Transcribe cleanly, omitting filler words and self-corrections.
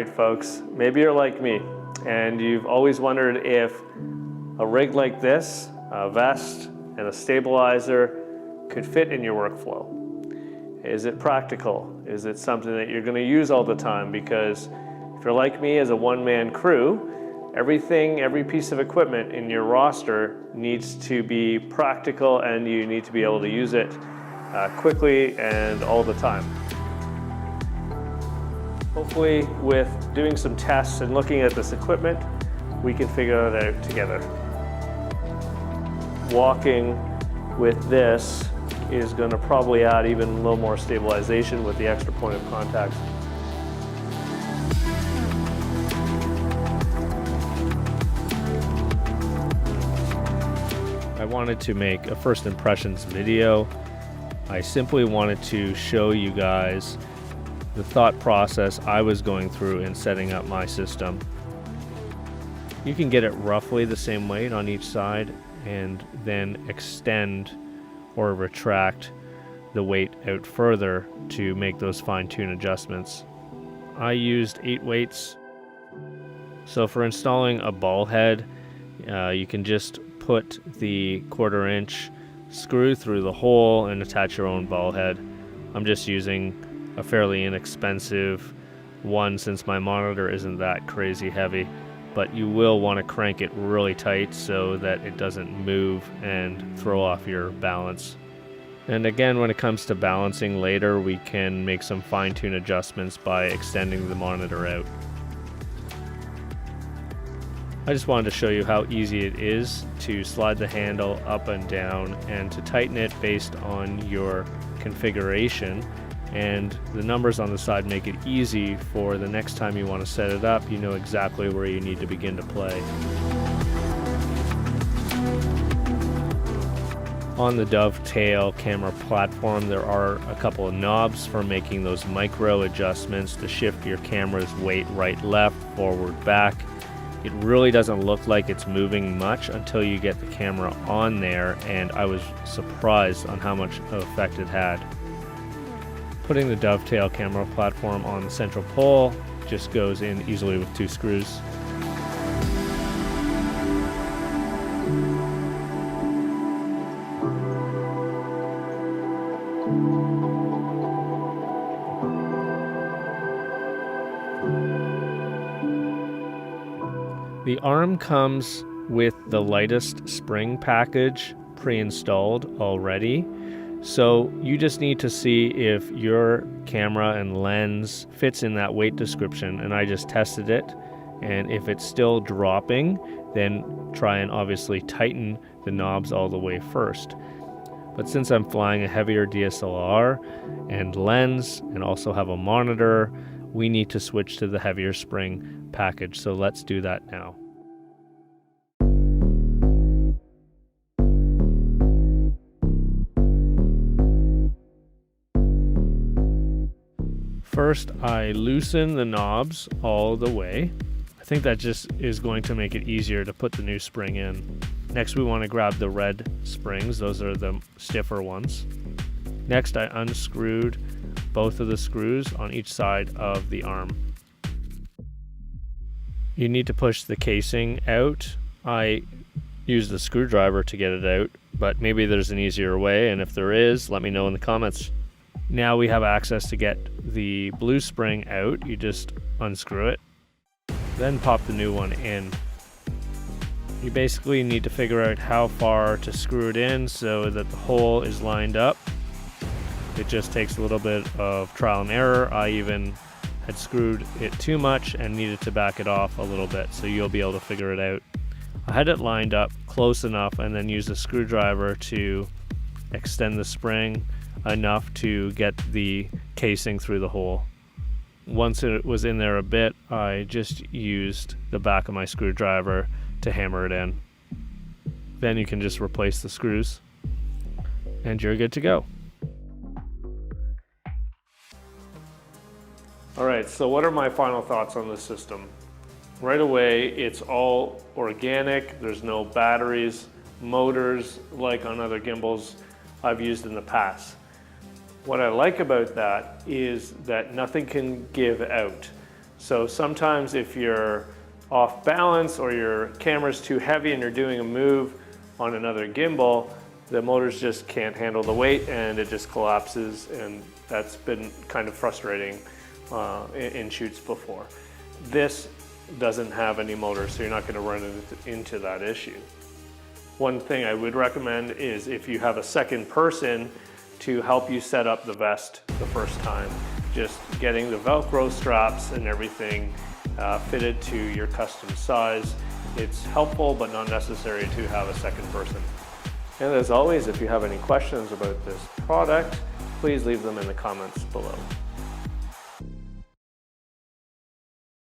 Alright folks, maybe you're like me and you've always wondered if a rig like this, a vest and a stabilizer, could fit in your workflow. Is it practical? Is it something that you're going to use all the time? Because if you're like me as a one-man crew, every piece of equipment in your roster needs to be practical and you need to be able to use it quickly and all the time. Hopefully with doing some tests and looking at this equipment, we can figure it out together. Walking with this is going to probably add even a little more stabilization with the extra point of contact. I wanted to make a first impressions video. I simply wanted to show you guys the thought process I was going through in setting up my system. You can get it roughly the same weight on each side and then extend or retract the weight out further to make those fine-tune adjustments. I used 8 weights. So for installing a ball head, you can just put the 1/4 inch screw through the hole and attach your own ball head. I'm just using a fairly inexpensive one since my monitor isn't that crazy heavy, but you will want to crank it really tight so that it doesn't move and throw off your balance. And again, when it comes to balancing later, we can make some fine-tune adjustments by extending the monitor out. I just wanted to show you how easy it is to slide the handle up and down and to tighten it based on your configuration. And the numbers on the side make it easy for the next time you want to set it up, you know exactly where you need to begin to play. On the Dovetail camera platform, there are a couple of knobs for making those micro adjustments to shift your camera's weight right, left, forward, back. It really doesn't look like it's moving much until you get the camera on there, and I was surprised on how much effect it had. Putting the Dovetail camera platform on the central pole just goes in easily with 2 screws. The arm comes with the lightest spring package pre-installed already. So you just need to see if your camera and lens fits in that weight description, and I just tested it, and if it's still dropping, then try and obviously tighten the knobs all the way first. But since I'm flying a heavier DSLR and lens and also have a monitor, we need to switch to the heavier spring package, so let's do that now. First, I loosen the knobs all the way. I think that just is going to make it easier to put the new spring in. Next, we want to grab the red springs. Those are the stiffer ones. Next, I unscrewed both of the screws on each side of the arm. You need to push the casing out. I used the screwdriver to get it out, but maybe there's an easier way, and if there is, let me know in the comments. Now we have access to get the blue spring out. You just unscrew it, then pop the new one in. You basically need to figure out how far to screw it in so that the hole is lined up. It just takes a little bit of trial and error. I even had screwed it too much and needed to back it off a little bit, so you'll be able to figure it out. I had it lined up close enough and then used a screwdriver to extend the spring enough to get the casing through the hole. Once it was in there a bit, I just used the back of my screwdriver to hammer it in. Then you can just replace the screws and you're good to go. Alright, so what are my final thoughts on this system? Right away, it's all organic. There's no batteries, motors like on other gimbals I've used in the past. What I like about that is that nothing can give out. So sometimes if you're off balance or your camera's too heavy and you're doing a move on another gimbal, the motors just can't handle the weight and it just collapses, and that's been kind of frustrating in shoots before. This doesn't have any motors, so you're not going to run into that issue. One thing I would recommend is if you have a second person to help you set up the vest the first time, just getting the Velcro straps and everything fitted to your custom size. It's helpful but not necessary to have a second person. And as always, if you have any questions about this product, please leave them in the comments below.